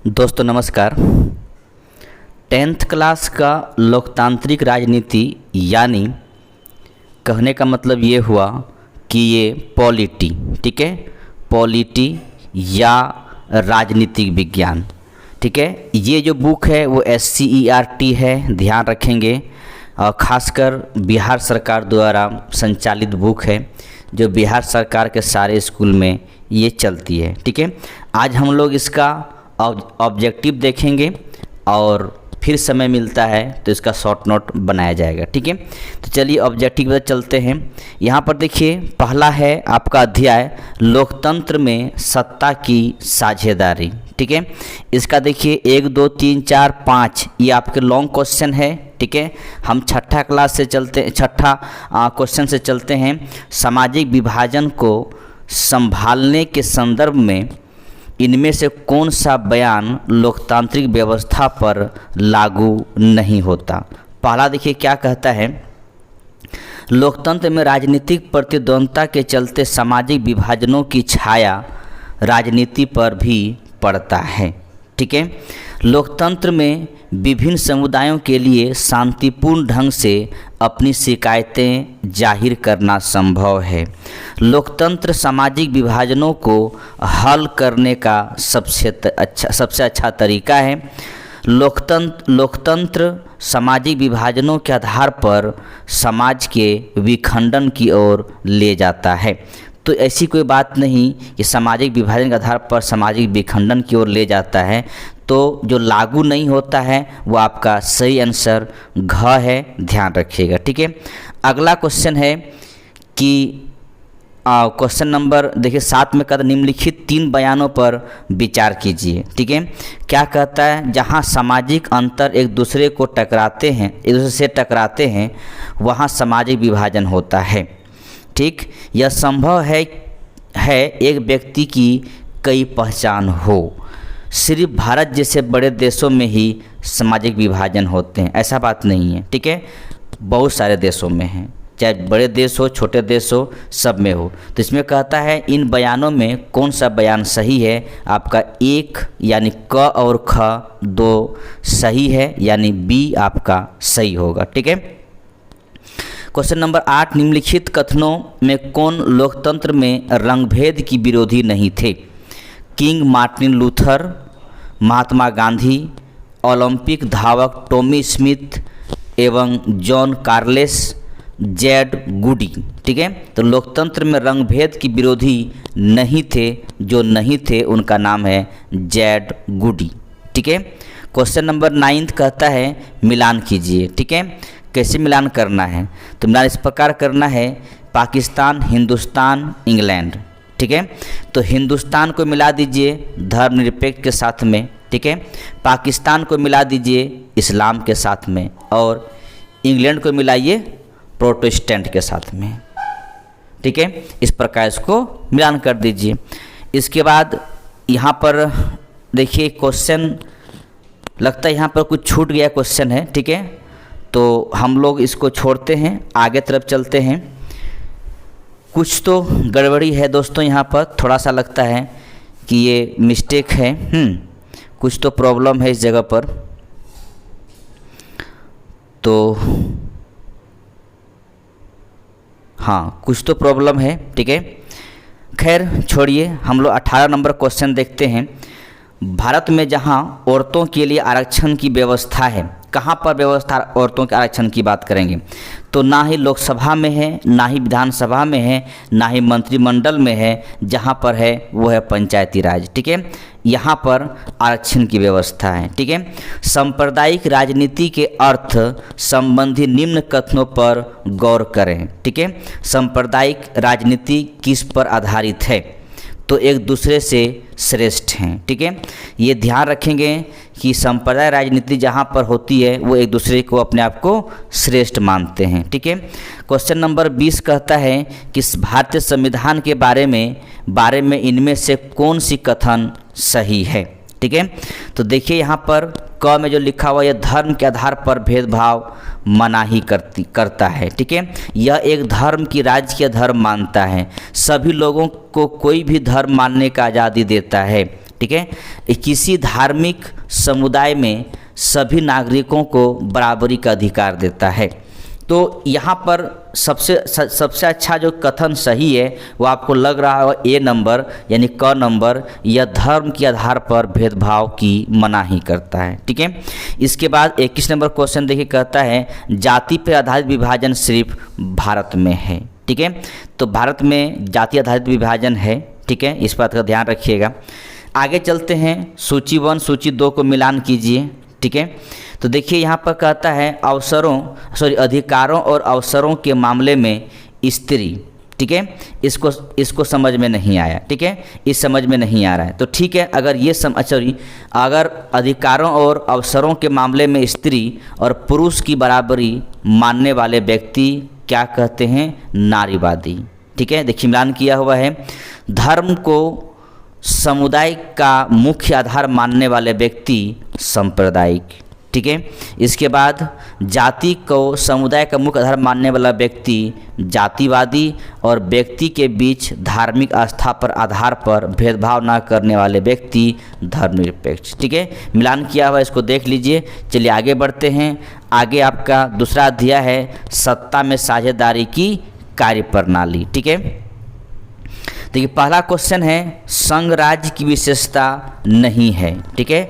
दोस्तों नमस्कार। 10th class का लोकतांत्रिक राजनीति यानी कहने का मतलब ये हुआ कि ये पॉलिटी, ठीक है, पॉलिटी या राजनीतिक विज्ञान, ठीक है। ये जो बुक है वो SCERT है, ध्यान रखेंगे। और ख़ासकर बिहार सरकार द्वारा संचालित बुक है जो बिहार सरकार के सारे स्कूल में ये चलती है, ठीक है। आज हम लोग इसका ऑब्जेक्टिव देखेंगे और फिर समय मिलता है तो इसका शॉर्ट नोट बनाया जाएगा, ठीक है। तो चलिए ऑब्जेक्टिव पर चलते हैं। यहाँ पर देखिए पहला है आपका अध्याय लोकतंत्र में सत्ता की साझेदारी, ठीक है। इसका देखिए 1 2 3 4 5 ये आपके लॉन्ग क्वेश्चन है, ठीक है। हम छठा क्लास से चलते छठा क्वेश्चन से चलते हैं। सामाजिक विभाजन को संभालने के संदर्भ में इनमें से कौन सा बयान लोकतांत्रिक व्यवस्था पर लागू नहीं होता। पहला देखिए क्या कहता है, लोकतंत्र में राजनीतिक प्रतिद्वंद्विता के चलते सामाजिक विभाजनों की छाया राजनीति पर भी पड़ता है, ठीक है। लोकतंत्र में विभिन्न समुदायों के लिए शांतिपूर्ण ढंग से अपनी शिकायतें जाहिर करना संभव है। लोकतंत्र सामाजिक विभाजनों को हल करने का सबसे अच्छा तरीका है। लोकतंत्र सामाजिक विभाजनों के आधार पर समाज के विखंडन की ओर ले जाता है। तो ऐसी कोई बात नहीं कि सामाजिक विभाजन के आधार पर सामाजिक विखंडन की ओर ले जाता है। तो जो लागू नहीं होता है वो आपका सही आंसर घ है, ध्यान रखिएगा, ठीक है। अगला क्वेश्चन है कि क्वेश्चन नंबर देखिए 7 में कहता निम्नलिखित 3 बयानों पर विचार कीजिए, ठीक है। क्या कहता है, जहाँ सामाजिक अंतर एक दूसरे से टकराते हैं वहाँ सामाजिक विभाजन होता है, ठीक। यह संभव है एक व्यक्ति की कई पहचान हो। सिर्फ भारत जैसे बड़े देशों में ही सामाजिक विभाजन होते हैं, ऐसा बात नहीं है, ठीक है। बहुत सारे देशों में हैं, चाहे बड़े देश हो छोटे देश हो, सब में हो। तो इसमें कहता है इन बयानों में कौन सा बयान सही है। आपका 1 यानी क और ख 2 सही है, यानी बी आपका सही होगा, ठीक है। क्वेश्चन नंबर 8, निम्नलिखित कथनों में कौन लोकतंत्र में रंगभेद की विरोधी नहीं थे। King Martin Luther, Mahatma Gandhi, Olympic धावक टॉमी स्मिथ एवं जॉन कार्लेस जेड गुडी, ठीक है। तो लोकतंत्र में रंगभेद की विरोधी नहीं थे, जो नहीं थे उनका नाम है जेड गुडी, ठीक है। क्वेश्चन नंबर 9 कहता है मिलान कीजिए, ठीक है। कैसे मिलान करना है, तो मिलान इस प्रकार करना है, पाकिस्तान, हिंदुस्तान, इंग्लैंड, ठीक है। तो हिंदुस्तान को मिला दीजिए धर्मनिरपेक्ष के साथ में, ठीक है। पाकिस्तान को मिला दीजिए इस्लाम के साथ में, और इंग्लैंड को मिलाइए प्रोटेस्टेंट के साथ में, ठीक है। इस प्रकार इसको मिलान कर दीजिए। इसके बाद यहाँ पर देखिए क्वेश्चन लगता है यहाँ पर कुछ छूट गया क्वेश्चन है, ठीक है। तो हम लोग इसको छोड़ते हैं, आगे तरफ चलते हैं। कुछ तो गड़बड़ी है दोस्तों, यहाँ पर थोड़ा सा लगता है कि ये मिस्टेक है, कुछ तो प्रॉब्लम है इस जगह पर। तो हाँ, कुछ तो प्रॉब्लम है, ठीक है। खैर छोड़िए, हम लोग 18 नंबर क्वेश्चन देखते हैं। भारत में जहाँ औरतों के लिए आरक्षण की व्यवस्था है, कहाँ पर व्यवस्था औरतों के आरक्षण की बात करेंगे, तो ना ही लोकसभा में है, ना ही विधानसभा में है, ना ही मंत्रिमंडल में है। जहाँ पर है वो है पंचायती राज, ठीक है। यहाँ पर आरक्षण की व्यवस्था है, ठीक है। सांप्रदायिक राजनीति के अर्थ संबंधी निम्न कथनों पर गौर करें, ठीक है। सांप्रदायिक राजनीति किस पर आधारित है, तो एक दूसरे से श्रेष्ठ हैं, ठीक है। ये ध्यान रखेंगे कि संप्रदाय राजनीति जहाँ पर होती है वो एक दूसरे को अपने आप को श्रेष्ठ मानते हैं, ठीक है। क्वेश्चन नंबर 20 कहता है कि भारतीय संविधान के बारे में इनमें से कौन सी कथन सही है, ठीक है। तो देखिए यहाँ पर क में जो लिखा हुआ यह धर्म के आधार पर भेदभाव मनाही करता है, ठीक है। यह एक धर्म की राजकीय धर्म मानता है, सभी लोगों को कोई भी धर्म मानने का आज़ादी देता है, ठीक है। किसी धार्मिक समुदाय में सभी नागरिकों को बराबरी का अधिकार देता है। तो यहाँ पर सबसे अच्छा जो कथन सही है वो आपको लग रहा है ए नंबर यानी क नंबर, यह धर्म के आधार पर भेदभाव की मनाही करता है। ठीक है। इसके बाद 21 नंबर क्वेश्चन देखिए, कहता है जाति पर आधारित विभाजन सिर्फ भारत में है। ठीक है। तो भारत में जाति आधारित विभाजन है। ठीक है, इस बात का ध्यान रखिएगा। आगे चलते हैं, सूची 1 सूची 2 को मिलान कीजिए। ठीक है। तो देखिए यहाँ पर कहता है अधिकारों और अवसरों के मामले में स्त्री। ठीक है, इसको समझ में नहीं आया। ठीक है, इस समझ में नहीं आ रहा है। तो ठीक है, अगर ये अगर अधिकारों और अवसरों के मामले में स्त्री और पुरुष की बराबरी मानने वाले व्यक्ति क्या कहते हैं? नारीवादी। ठीक है, देखिए मिलान किया हुआ है। धर्म को समुदाय का मुख्य आधार मानने वाले व्यक्ति सांप्रदायिक। ठीक है। इसके बाद जाति को समुदाय का मुख्य आधार मानने वाला व्यक्ति जातिवादी, और व्यक्ति के बीच धार्मिक आस्था पर आधार पर भेदभाव न करने वाले व्यक्ति धर्मनिरपेक्ष। ठीक है, मिलान किया हुआ, इसको देख लीजिए। चलिए आगे बढ़ते हैं। आगे आपका दूसरा अध्याय है सत्ता में साझेदारी की कार्यप्रणाली। ठीक है। देखिए पहला क्वेश्चन है संघ राज्य की विशेषता नहीं है। ठीक है,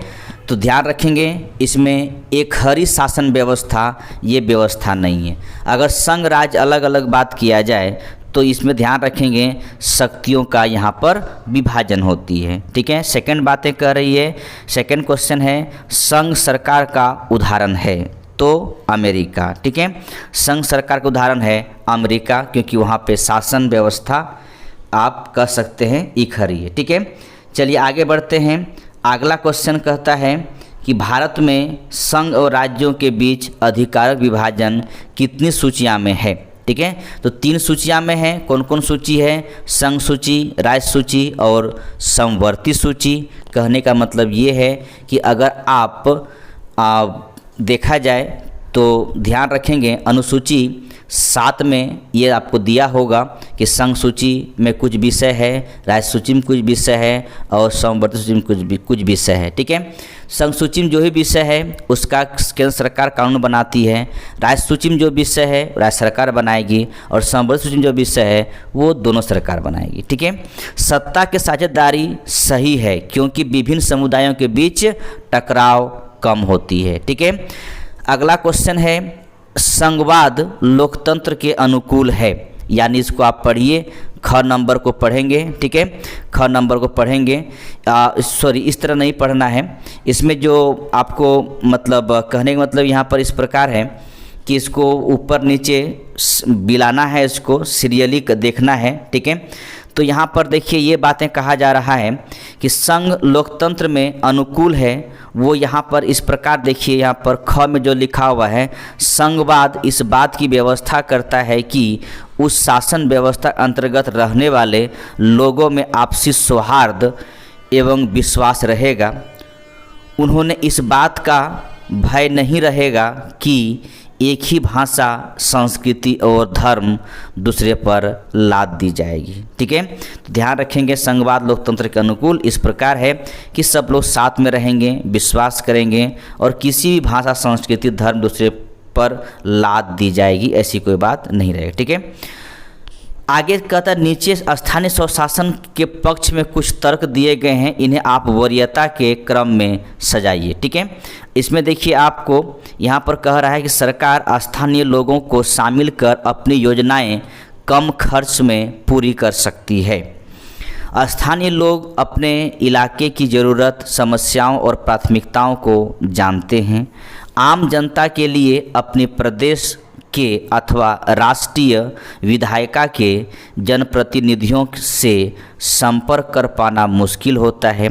तो ध्यान रखेंगे इसमें एक खरी शासन व्यवस्था ये व्यवस्था नहीं है। अगर संघ राज्य अलग अलग बात किया जाए तो इसमें ध्यान रखेंगे शक्तियों का यहाँ पर विभाजन होती है। ठीक है। सेकंड बातें कह रही है, सेकंड क्वेश्चन है संघ सरकार का उदाहरण है तो अमेरिका। ठीक है, संघ सरकार का उदाहरण है अमेरिका, क्योंकि वहाँ पे शासन व्यवस्था आप कह सकते हैं इखरी है। ठीक है, चलिए आगे बढ़ते हैं। अगला क्वेश्चन कहता है कि भारत में संघ और राज्यों के बीच अधिकारक विभाजन कितनी सूचियाँ में है? ठीक है, तो 3 सूचियाँ में है। कौन कौन सूची है? संघ सूची, राज्य सूची और समवर्ती सूची। कहने का मतलब ये है कि अगर आप देखा जाए तो ध्यान रखेंगे अनुसूची 7 में ये आपको दिया होगा कि संघ सूची में कुछ विषय है, राज्य सूची में कुछ विषय है और समवर्ती सूची में कुछ विषय है। ठीक है, संघ सूची में जो भी विषय है उसका केंद्र सरकार कानून बनाती है, राज्य सूची में जो विषय है राज्य सरकार बनाएगी और समवर्ती सूची में जो विषय है वो दोनों सरकार बनाएगी। ठीक है, सत्ता की साझेदारी सही है क्योंकि विभिन्न समुदायों के बीच टकराव कम होती है। ठीक है, अगला क्वेश्चन है संघवाद लोकतंत्र के अनुकूल है, यानी इसको आप पढ़िए, ख नंबर को पढ़ेंगे। ठीक है, ख नंबर को पढ़ेंगे। इस तरह नहीं पढ़ना है। इसमें जो आपको मतलब कहने का मतलब यहाँ पर इस प्रकार है कि इसको ऊपर नीचे बिलाना है, इसको सीरियली देखना है। ठीक है, तो यहाँ पर देखिए ये बातें कहा जा रहा है कि संघ लोकतंत्र में अनुकूल है, वो यहाँ पर इस प्रकार देखिए, यहाँ पर ख में जो लिखा हुआ है संघवाद इस बात की व्यवस्था करता है कि उस शासन व्यवस्था अंतर्गत रहने वाले लोगों में आपसी सौहार्द एवं विश्वास रहेगा। उन्होंने इस बात का भय नहीं रहेगा कि एक ही भाषा, संस्कृति और धर्म दूसरे पर लाद दी जाएगी। ठीक है, तो ध्यान रखेंगे संघवाद लोकतंत्र के अनुकूल इस प्रकार है कि सब लोग साथ में रहेंगे, विश्वास करेंगे और किसी भी भाषा, संस्कृति, धर्म दूसरे पर लाद दी जाएगी, ऐसी कोई बात नहीं रहेगी। ठीक है, आगे कहता नीचे स्थानीय स्वशासन के पक्ष में कुछ तर्क दिए गए हैं, इन्हें आप वरीयता के क्रम में सजाइए। ठीक है, इसमें देखिए आपको यहाँ पर कह रहा है कि सरकार स्थानीय लोगों को शामिल कर अपनी योजनाएं कम खर्च में पूरी कर सकती है। स्थानीय लोग अपने इलाके की ज़रूरत, समस्याओं और प्राथमिकताओं को जानते हैं। आम जनता के लिए अपने प्रदेश के अथवा राष्ट्रीय विधायिका के जनप्रतिनिधियों से संपर्क कर पाना मुश्किल होता है।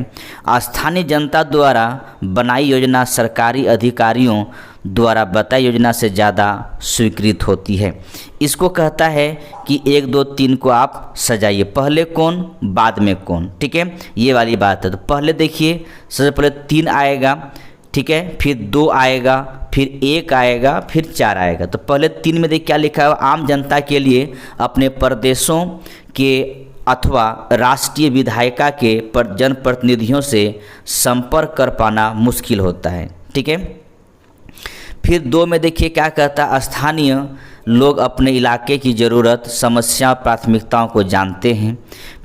स्थानीय जनता द्वारा बनाई योजना सरकारी अधिकारियों द्वारा बताई योजना से ज़्यादा स्वीकृत होती है। इसको कहता है कि 1 2 3 को आप सजाइए, पहले कौन बाद में कौन। ठीक है, ये वाली बात है। तो पहले देखिए सबसे पहले 3 आएगा, ठीक है, फिर 2 आएगा, फिर 1 आएगा, फिर 4 आएगा। तो पहले 3 में देख क्या लिखा है, आम जनता के लिए अपने प्रदेशों के अथवा राष्ट्रीय विधायिका के जनप्रतिनिधियों से संपर्क कर पाना मुश्किल होता है। ठीक है। फिर 2 में देखिए क्या कहता है, स्थानीय लोग अपने इलाके की ज़रूरत, समस्या, प्राथमिकताओं को जानते हैं।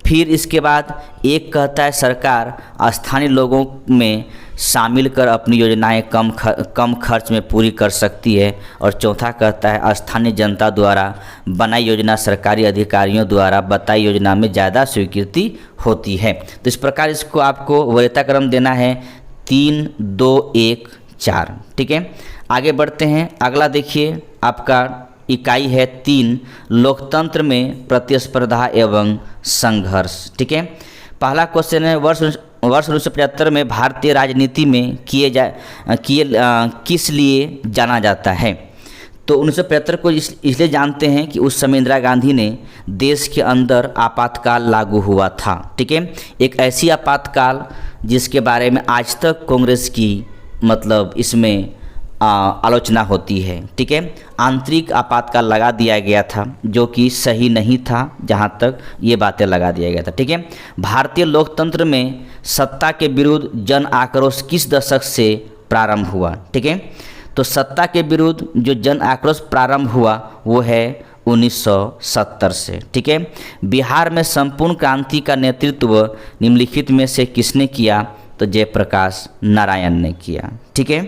फिर इसके बाद 1 कहता है सरकार स्थानीय लोगों में शामिल कर अपनी योजनाएं कम खर्च में पूरी कर सकती है। और चौथा कहता है स्थानीय जनता द्वारा बनाई योजना सरकारी अधिकारियों द्वारा बताई योजना में ज़्यादा स्वीकृति होती है। तो इस प्रकार इसको आपको वरीयता क्रम देना है 3, 2, 1, 4। ठीक है। आगे बढ़ते हैं। अगला देखिए आपका इकाई है 3, लोकतंत्र में प्रतिस्पर्धा एवं संघर्ष। ठीक है। पहला क्वेश्चन है वर्ष 1975 में भारतीय राजनीति में किस लिए जाना जाता है। तो 1975 को इसलिए जानते हैं कि उस समय इंदिरा गांधी ने देश के अंदर आपातकाल लागू हुआ था। ठीक है। एक ऐसी आपातकाल जिसके बारे में आज तक कांग्रेस की मतलब इसमें आलोचना होती है। ठीक है। आंतरिक आपातकाल लगा दिया गया था जो कि सही नहीं था, जहां तक ये बातें लगा दिया गया था। ठीक है। भारतीय लोकतंत्र में सत्ता के विरुद्ध जन आक्रोश किस दशक से प्रारंभ हुआ। ठीक है। तो सत्ता के विरुद्ध जो जन आक्रोश प्रारंभ हुआ वो है 1970 से। ठीक है। बिहार में संपूर्ण क्रांति का नेतृत्व निम्नलिखित में से किसने किया। तो जयप्रकाश नारायण ने किया। ठीक है।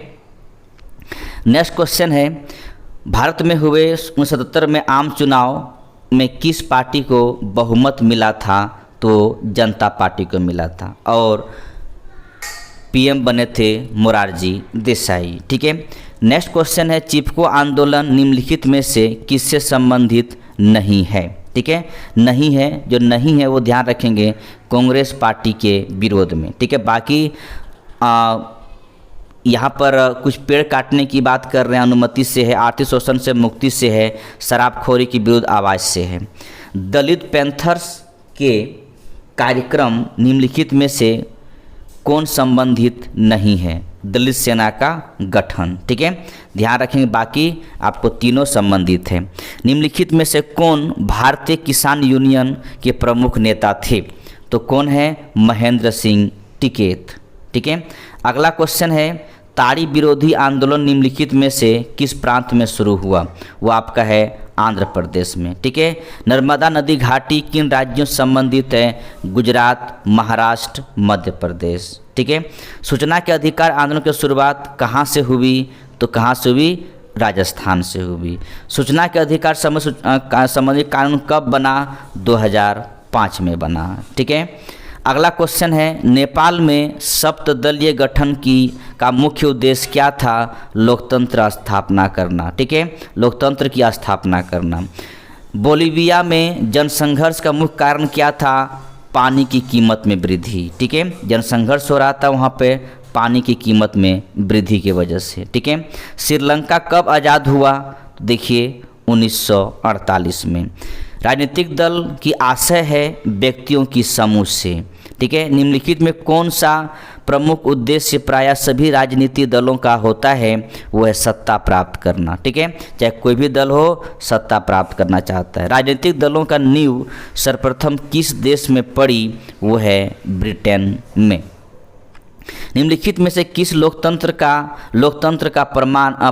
नेक्स्ट क्वेश्चन है भारत में हुए 1977 में आम चुनाव में किस पार्टी को बहुमत मिला था। तो जनता पार्टी को मिला था और पीएम बने थे मोरारजी देसाई। ठीक है। नेक्स्ट क्वेश्चन है चिपको आंदोलन निम्नलिखित में से किससे संबंधित नहीं है। ठीक है। नहीं है, जो नहीं है वो ध्यान रखेंगे कांग्रेस पार्टी के विरोध में। ठीक है। बाकी यहाँ पर कुछ पेड़ काटने की बात कर रहे हैं, अनुमति से है, आर्थिक शोषण से मुक्ति से है, शराबखोरी की विरुद्ध आवाज़ से है। दलित पैंथर्स के कार्यक्रम निम्नलिखित में से कौन संबंधित नहीं है। दलित सेना का गठन। ठीक है। ध्यान रखेंगे बाकी आपको तीनों संबंधित है। निम्नलिखित में से कौन भारतीय किसान यूनियन के प्रमुख नेता थे। तो कौन है, महेंद्र सिंह टिकैत। ठीक है। अगला क्वेश्चन है ताड़ी विरोधी आंदोलन निम्नलिखित में से किस प्रांत में शुरू हुआ। वो आपका है आंध्र प्रदेश में। ठीक है। नर्मदा नदी घाटी किन राज्यों से संबंधित है। गुजरात, महाराष्ट्र, मध्य प्रदेश। ठीक है। सूचना के अधिकार आंदोलन की शुरुआत कहाँ से हुई। तो कहाँ से हुई, राजस्थान से हुई। सूचना के अधिकार संबंधी कानून कब बना। 2005 में बना। ठीक है। अगला क्वेश्चन है नेपाल में सप्तदलीय गठन का मुख्य उद्देश्य क्या था। लोकतंत्र स्थापना करना। ठीक है। लोकतंत्र की स्थापना करना। बोलीविया में जनसंघर्ष का मुख्य कारण क्या था। पानी की कीमत में वृद्धि। ठीक है। जनसंघर्ष हो रहा था वहाँ पे पानी की कीमत में वृद्धि की वजह से। ठीक है। श्रीलंका कब आज़ाद हुआ। देखिए 1948 में। राजनीतिक दल की आशय है व्यक्तियों की समूह से। ठीक है। निम्नलिखित में कौन सा प्रमुख उद्देश्य प्रायः सभी राजनीतिक दलों का होता है। वो है सत्ता प्राप्त करना। ठीक है। चाहे कोई भी दल हो सत्ता प्राप्त करना चाहता है। राजनीतिक दलों का नींव सर्वप्रथम किस देश में पड़ी। वो है ब्रिटेन में। निम्नलिखित में से किस लोकतंत्र का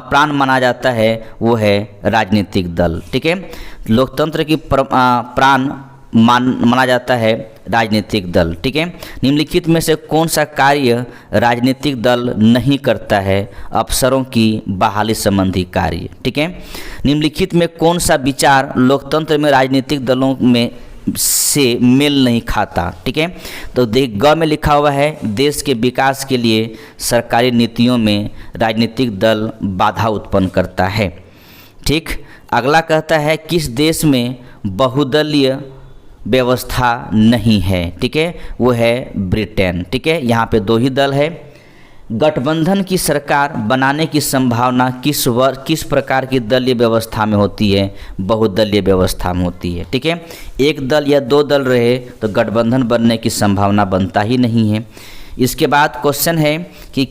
प्राण माना जाता है। वो है राजनीतिक दल। ठीक है। लोकतंत्र की प्राण माना जाता है राजनीतिक दल। ठीक है। निम्नलिखित में से कौन सा कार्य राजनीतिक दल नहीं करता है। अफसरों की बहाली संबंधी कार्य। ठीक है। निम्नलिखित में कौन सा विचार लोकतंत्र में राजनीतिक दलों में से मेल नहीं खाता। ठीक है। तो ग में लिखा हुआ है देश के विकास के लिए सरकारी नीतियों में राजनीतिक दल बाधा उत्पन्न करता है। ठीक। अगला कहता है किस देश में बहुदलीय व्यवस्था नहीं है। ठीक है। वो है ब्रिटेन। ठीक है। यहाँ पे 2 ही दल है। गठबंधन की सरकार बनाने की संभावना किस प्रकार की दलीय व्यवस्था में होती है। बहुदलीय व्यवस्था में होती है। ठीक है। एक दल या 2 दल रहे तो गठबंधन बनने की संभावना बनता ही नहीं है। इसके बाद क्वेश्चन है कि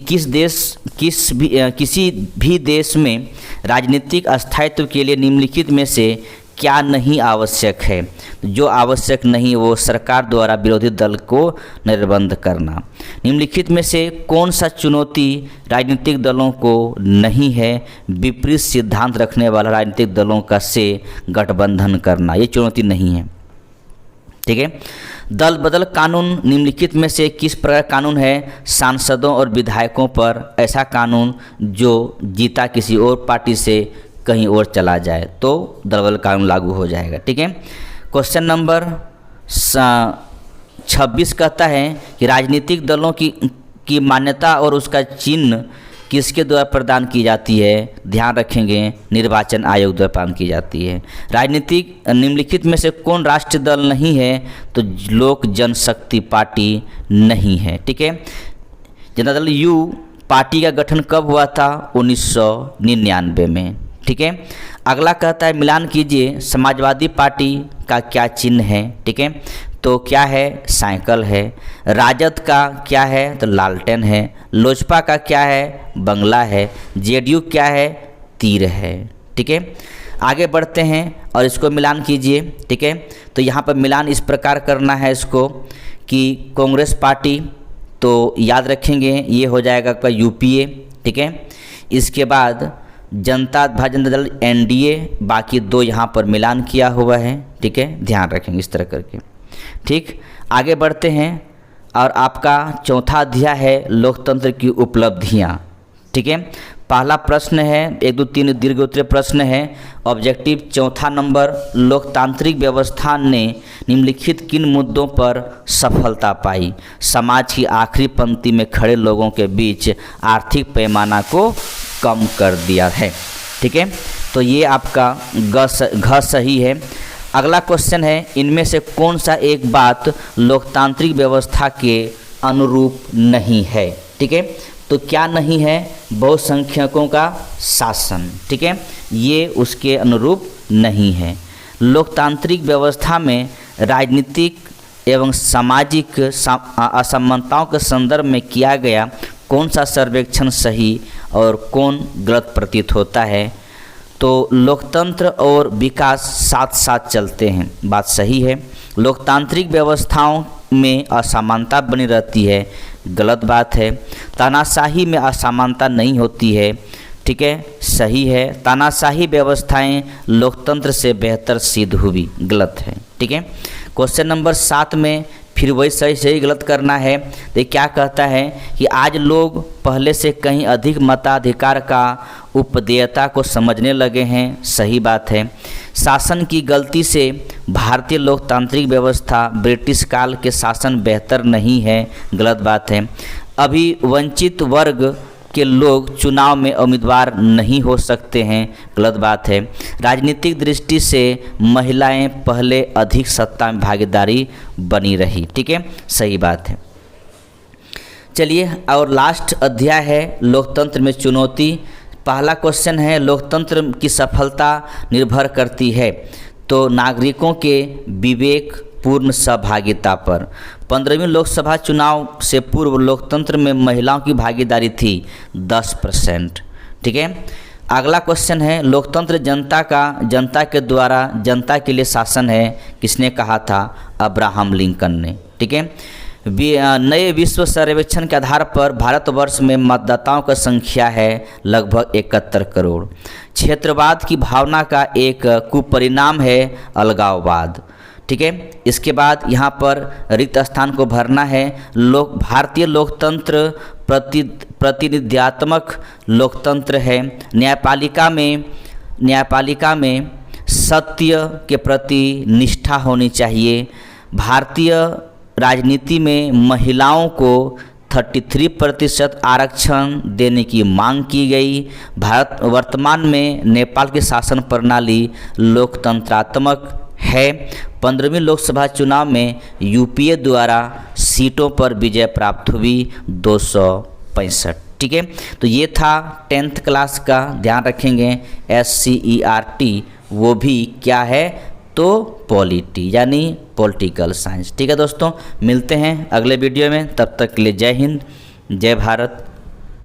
किसी भी देश में राजनीतिक स्थायित्व के लिए निम्नलिखित में से क्या नहीं आवश्यक है। जो आवश्यक नहीं वो सरकार द्वारा विरोधी दल को निर्बंध करना। निम्नलिखित में से कौन सा चुनौती राजनीतिक दलों को नहीं है। विपरीत सिद्धांत रखने वाला राजनीतिक दलों का से गठबंधन करना, ये चुनौती नहीं है। ठीक है। दल बदल कानून निम्नलिखित में से किस प्रकार कानून है। सांसदों और विधायकों पर ऐसा कानून जो जीता किसी और पार्टी से कहीं और चला जाए तो दल बदल कानून लागू हो जाएगा। ठीक है। क्वेश्चन नंबर 26 कहता है कि राजनीतिक दलों की मान्यता और उसका चिन्ह किसके द्वारा प्रदान की जाती है। ध्यान रखेंगे, निर्वाचन आयोग द्वारा प्रदान की जाती है। राजनीतिक निम्नलिखित में से कौन राष्ट्रीय दल नहीं है। तो लोक जनशक्ति पार्टी नहीं है। ठीक है। जनता दल यू पार्टी का गठन कब हुआ था। 1999 में। ठीक है। अगला कहता है मिलान कीजिए, समाजवादी पार्टी का क्या चिन्ह है। ठीक है। तो क्या है, साइकिल है। राजद का क्या है, तो लालटेन है। लोजपा का क्या है, बंगला है। जेडीयू क्या है, तीर है। ठीक है। आगे बढ़ते हैं और इसको मिलान कीजिए। ठीक है। तो यहाँ पर मिलान इस प्रकार करना है इसको कि कांग्रेस पार्टी, तो याद रखेंगे ये हो जाएगा आपका यूपीए। ठीक है। इसके बाद जनता दल एनडीए, बाकी दो यहाँ पर मिलान किया हुआ है। ठीक है। ध्यान रखेंगे इस तरह करके। ठीक। आगे बढ़ते हैं और आपका चौथा अध्याय है लोकतंत्र की उपलब्धियाँ। ठीक है। पहला प्रश्न है 1 2 3 दीर्घ उत्तरीय प्रश्न है। ऑब्जेक्टिव चौथा नंबर, लोकतांत्रिक व्यवस्था ने निम्नलिखित किन मुद्दों पर सफलता पाई। समाज की आखिरी पंक्ति में खड़े लोगों के बीच आर्थिक पैमाना को कम कर दिया है। ठीक है। तो ये आपका घ सही है। अगला क्वेश्चन है इनमें से कौन सा एक बात लोकतांत्रिक व्यवस्था के अनुरूप नहीं है। ठीक है। तो क्या नहीं है, बहुसंख्यकों का शासन। ठीक है। ये उसके अनुरूप नहीं है। लोकतांत्रिक व्यवस्था में राजनीतिक एवं सामाजिक असमानताओं के संदर्भ में किया गया कौन सा सर्वेक्षण सही और कौन गलत प्रतीत होता है। तो लोकतंत्र और विकास साथ साथ चलते हैं, बात सही है। लोकतांत्रिक व्यवस्थाओं में असमानता बनी रहती है, गलत बात है। तानाशाही में असमानता नहीं होती है। ठीक है, सही है। तानाशाही व्यवस्थाएं लोकतंत्र से बेहतर सिद्ध हुई, गलत है। ठीक है। क्वेश्चन नंबर 7 में फिर वही सही गलत करना है। तो क्या कहता है कि आज लोग पहले से कहीं अधिक मताधिकार का उपदेयता को समझने लगे हैं, सही बात है। शासन की गलती से भारतीय लोकतांत्रिक व्यवस्था ब्रिटिश काल के शासन बेहतर नहीं है, गलत बात है। अभी वंचित वर्ग के लोग चुनाव में उम्मीदवार नहीं हो सकते हैं, गलत बात है। राजनीतिक दृष्टि से महिलाएं पहले अधिक सत्ता में भागीदारी बनी रही, ठीक है, सही बात है। चलिए और लास्ट अध्याय है लोकतंत्र में चुनौती। पहला क्वेश्चन है लोकतंत्र की सफलता निर्भर करती है तो नागरिकों के विवेक पूर्ण सहभागिता पर। 15वीं लोकसभा चुनाव से पूर्व लोकतंत्र में महिलाओं की भागीदारी थी 10%। ठीक है। अगला क्वेश्चन है लोकतंत्र जनता के द्वारा जनता के लिए शासन है, किसने कहा था, अब्राहम लिंकन ने। ठीक है। नए विश्व सर्वेक्षण के आधार पर भारतवर्ष में मतदाताओं की संख्या है लगभग 71 करोड़। क्षेत्रवाद की भावना का एक कुपरिणाम है अलगाववाद। ठीक है। इसके बाद यहाँ पर रिक्त स्थान को भरना है। भारतीय लोकतंत्र प्रतिनिध्यात्मक लोकतंत्र है। न्यायपालिका में सत्य के प्रति निष्ठा होनी चाहिए। भारतीय राजनीति में महिलाओं को 33% आरक्षण देने की मांग की गई। वर्तमान में नेपाल की शासन प्रणाली लोकतंत्रात्मक है। 15वीं लोकसभा चुनाव में यूपीए द्वारा सीटों पर विजय प्राप्त हुई 265। ठीक है। तो ये था 10th क्लास का, ध्यान रखेंगे SCERT, वो भी क्या है तो पॉलिटी यानी पॉलिटिकल साइंस। ठीक है दोस्तों, मिलते हैं अगले वीडियो में, तब तक के लिए जय हिंद, जय भारत।